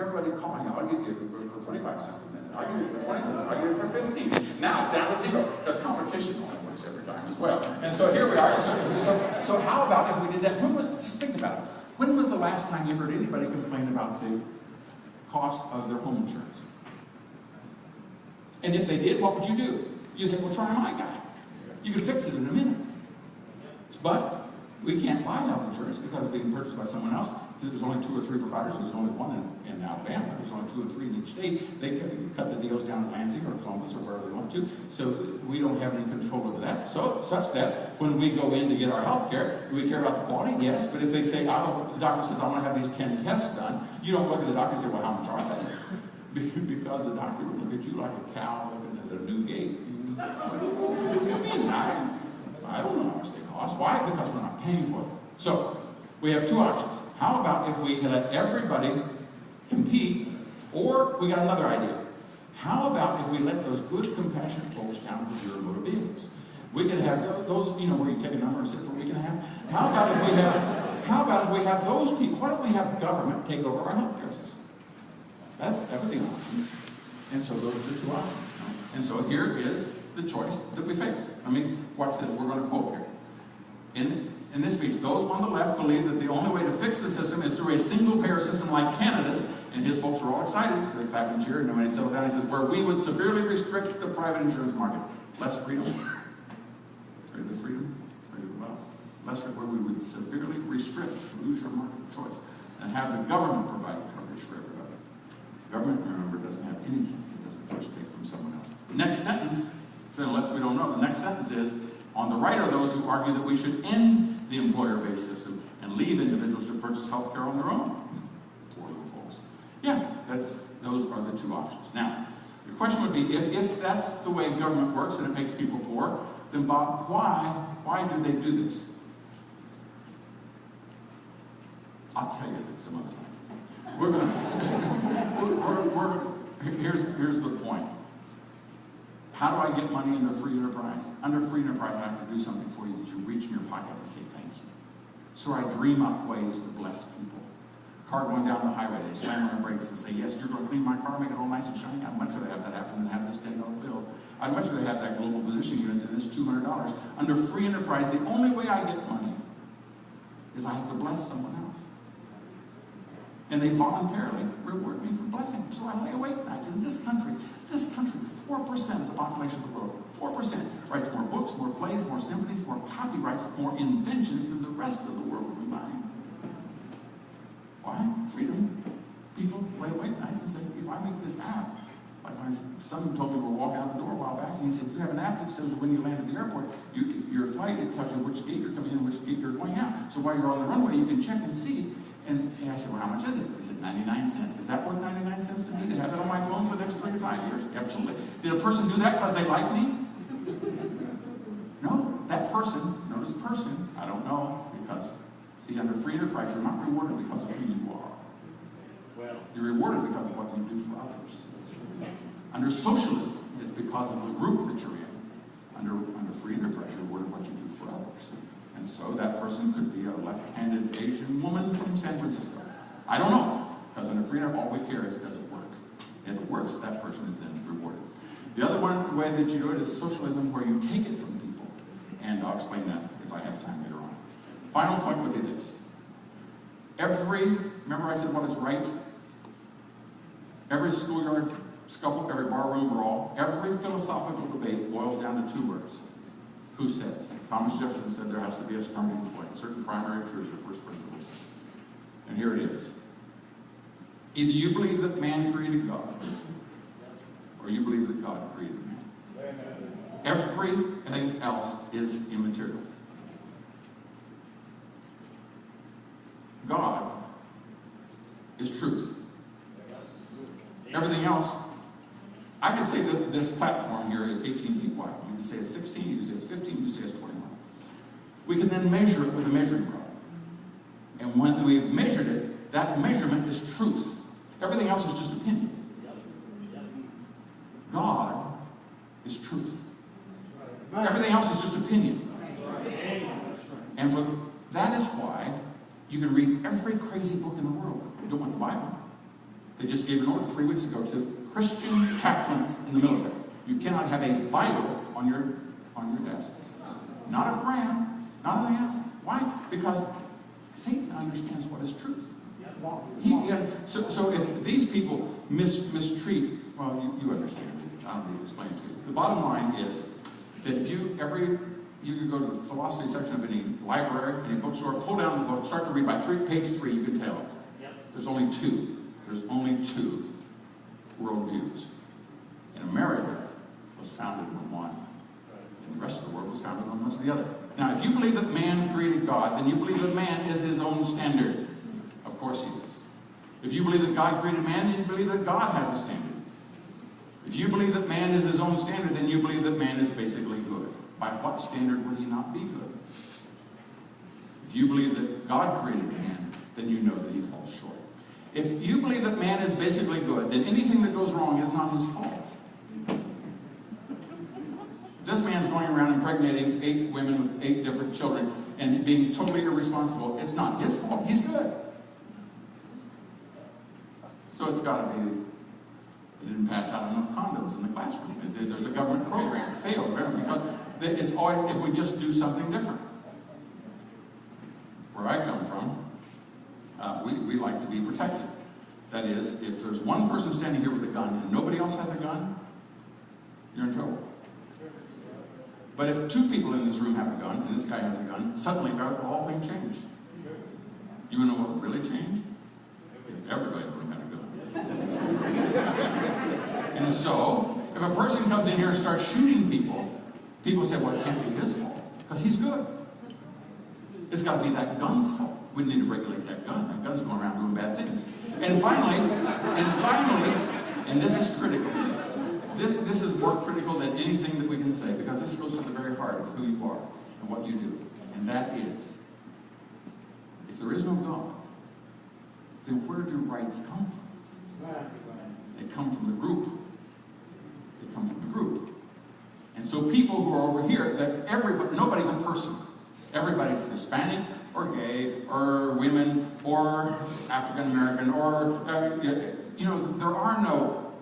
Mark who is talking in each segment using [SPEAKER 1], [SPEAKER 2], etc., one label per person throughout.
[SPEAKER 1] everybody call me, I'll give you for 25 cents a minute, I'll give you for 20 cents, I'll give you for 15. Now it's down to 0, because competition only works every time as well. And so here we are. So how about if we did that? Just think about it. When was the last time you heard anybody complain about the cost of their home insurance? And if they did, what would you do? You say, well, try my guy. You can fix it in a minute. But we can't buy health insurance because it's being purchased by someone else. There's only 2 or 3 providers. There's only one in Alabama. There's only 2 or 3 in each state. They cut the deals down at Lansing or Columbus or wherever they want to. So we don't have any control over that. So such that when we go in to get our health care, do we care about the quality? Yes. But if they say, the doctor says, I want to have these 10 tests done, you don't look at the doctor and say, well, how much are they? Because the doctor will look at you like a cow looking at a new gate. What do you mean? I don't know how much they cost. Why? Because we're not paying for them. So we have 2 options. How about if we let everybody compete, or we got another idea. How about if we let those good, compassionate folks down to 0 motor vehicles? We could have those, where you take a number and sit for a week and a half. How about if we have those people? Why don't we have government take over our health care system? That would be an option. And so those are the 2 options. And so here is the choice that we face. I mean, watch this. We're going to quote here. In this speech, those on the left believe that the only way to fix the system is through a single-payer system like Canada's, and his folks are all excited, so they clap and cheer, and then when he settled down, he says, where we would severely restrict the private insurance market. Less freedom. Afraid of the freedom. Afraid of the wealth. Less where we would severely restrict, lose your market choice, and have the government provide coverage for everybody. Government, remember, doesn't have anything. It doesn't first take from someone else. The next sentence, so unless we don't know, the next sentence is, on the right are those who argue that we should end the employer-based system and leave individuals to purchase health care on their own. Poor little folks. Yeah, those are the 2 options. Now, the question would be, if that's the way government works and it makes people poor, then Bob, why do they do this? I'll tell you that some other time. Here's the point. How do I get money under free enterprise? Under free enterprise, I have to do something for you that you reach in your pocket and say thank you. So I dream up ways to bless people. Car going down the highway, they slam on the brakes and say, yes, you're going to clean my car, make it all nice and shiny. I'd much rather have that happen than have this $10 bill. I'd much rather have that global position unit than this $200. Under free enterprise, the only way I get money is I have to bless someone else. And they voluntarily reward me for blessing them. So I lay awake nights in this country, 4% of the population of the world, 4%, writes more books, more plays, more symphonies, more copyrights, more inventions than the rest of the world combined. Why? Freedom. People lay awake nights and say, if I make this app, like my son told me we're walking out the door a while back, and he said, you have an app that says when you land at the airport, your flight, it tells you which gate you're coming in and which gate you're going out. So while you're on the runway, you can check and see. And I said, well, how much is it? He said, 99 cents. Is that worth 99 cents to me to have it on my phone for the next 3 to 5 years? Absolutely. Did a person do that because they like me? No. That person, notice person, I don't know, because, see, under free enterprise, you're not rewarded because of who you are. Well, you're rewarded because of what you do for others. Under socialism, it's because of the group that you're in. Under free enterprise, you're rewarded what you do for others. And so that person could be a left-handed Asian woman from San Francisco. I don't know, because under free enterprise, all we care is, does it work? If it works, that person is then rewarded. The other way that you do it is socialism, where you take it from people. And I'll explain that if I have time later on. Final point would be this. Remember I said what is right? Every schoolyard scuffle, every barroom brawl, every philosophical debate boils down to 2 words. Who says? Thomas Jefferson said there has to be a starting point, certain primary truths or first principles. And here it is. Either you believe that man created God, or you believe that God created man. Everything else is immaterial. God is truth. Everything else, I can say that this platform here is 18 feet wide. You can say it's 16, you can say it's 15, you can say it's 21. We can then measure it with a measuring rod. And when we've measured it, that measurement is truth. Everything else is just opinion. God is truth. Everything else is just opinion. And that is why you can read every crazy book in the world. You don't want the Bible. They just gave an order 3 weeks ago to Christian chaplains in the military. You cannot have a Bible on your desk. Not a Quran, not an answer. Why? Because Satan understands what is truth. So if these people mistreat, well, you understand. I don't need to explain to you. The bottom line is that if you go to the philosophy section of any library, any bookstore, pull down the book, start to read by page 3, you can tell. There's only two. There's only two worldviews. In America, it was founded on one. And the rest of the world was founded on most of the other. Now, if you believe that man created God, then you believe that man is his own standard. Of course he is. If you believe that God created man, then you believe that God has a standard. If you believe that man is his own standard, then you believe that man is basically good. By what standard would he not be good? If you believe that God created man, then you know that he falls short. If you believe that man is basically good, then anything that goes wrong is not his fault. This man's going around impregnating 8 women with 8 different children and being totally irresponsible. It's not his fault. He's good. So it's got to be, they didn't pass out enough condoms in the classroom. There's a government program. It failed, right? Because it's always, if we just do something different. Where I come from, we like to be protected. That is, if there's one person standing here with a gun and nobody else has a gun, you're in trouble. But if 2 people in this room have a gun, and this guy has a gun, suddenly the whole thing changed. You want to know what really changed? If everybody in the room had a gun. And so, if a person comes in here and starts shooting people, people say, well, it can't be his fault, because he's good. It's got to be that gun's fault. We need to regulate that gun. That gun's going around doing bad things. And finally, and this is critical. This is more critical than anything that we can say, because this goes to the very heart of who you are and what you do. And that is, if there is no God, then where do rights come from? They come from the group. They come from the group. And so people who are over here, that nobody's a person. Everybody's Hispanic or gay or women or African American or, there are no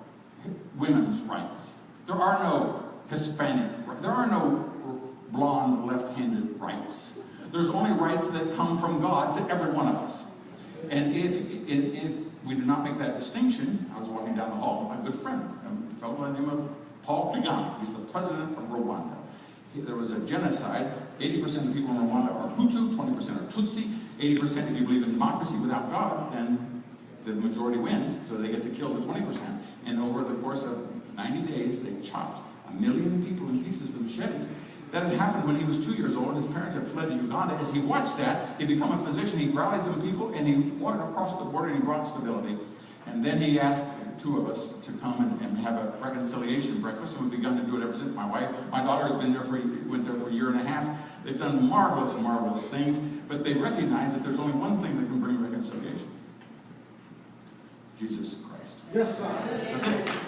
[SPEAKER 1] women's rights. There are no Hispanic rights. There are no blonde, left-handed rights. There's only rights that come from God to every one of us. And if we do not make that distinction, I was walking down the hall, my good friend, a fellow by the name of Paul Kagame. He's the president of Rwanda. There was a genocide. 80% of the people in Rwanda are Hutu, 20% are Tutsi. 80%, if you believe in democracy without God, then the majority wins, so they get to kill the 20%. And over the course of 90 days, they chopped 1 million people in pieces with machetes. That had happened when he was 2 years old. His parents had fled to Uganda. As he watched that, he became a physician. He rallied some people, and he walked across the border, and he brought stability. And then he asked 2 of us to come and have a reconciliation breakfast, and we've begun to do it ever since. My daughter has went there for a year and a half. They've done marvelous, marvelous things, but they recognize that there's only one thing that can bring reconciliation. Jesus Christ.
[SPEAKER 2] Yes, sir.
[SPEAKER 1] That's it.